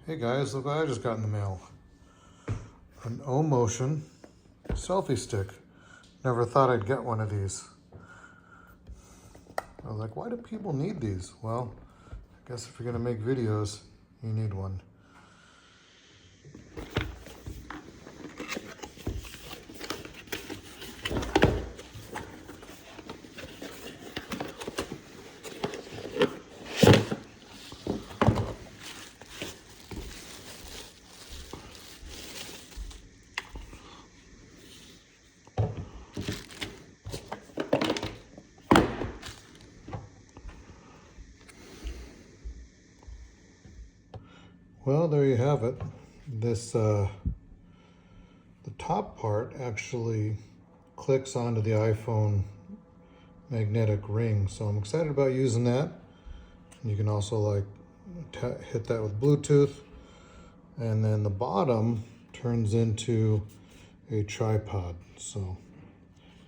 Hey guys, look what I just got in the mail. An OMOTON selfie stick. Never thought I'd get one of these. I was like, why do people need these? Well, I guess if you're gonna make videos, you need one. Well, there you have it. This, the top part actually clicks onto the iPhone magnetic ring. So I'm excited about using that. You can also like hit that with Bluetooth. And then the bottom turns into a tripod. So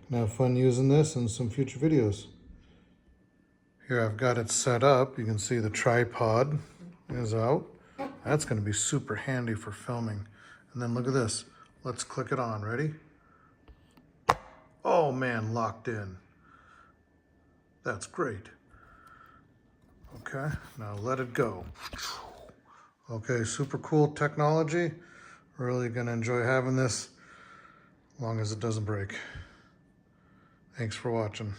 can have fun using this in some future videos. Here I've got it set up. You can see the tripod is out. That's going to be super handy for filming. And then look at this. Let's click it on. Ready? Oh man, locked in. That's great. Okay, now let it go. Okay, super cool technology. Really going to enjoy having this as long as it doesn't break. Thanks for watching.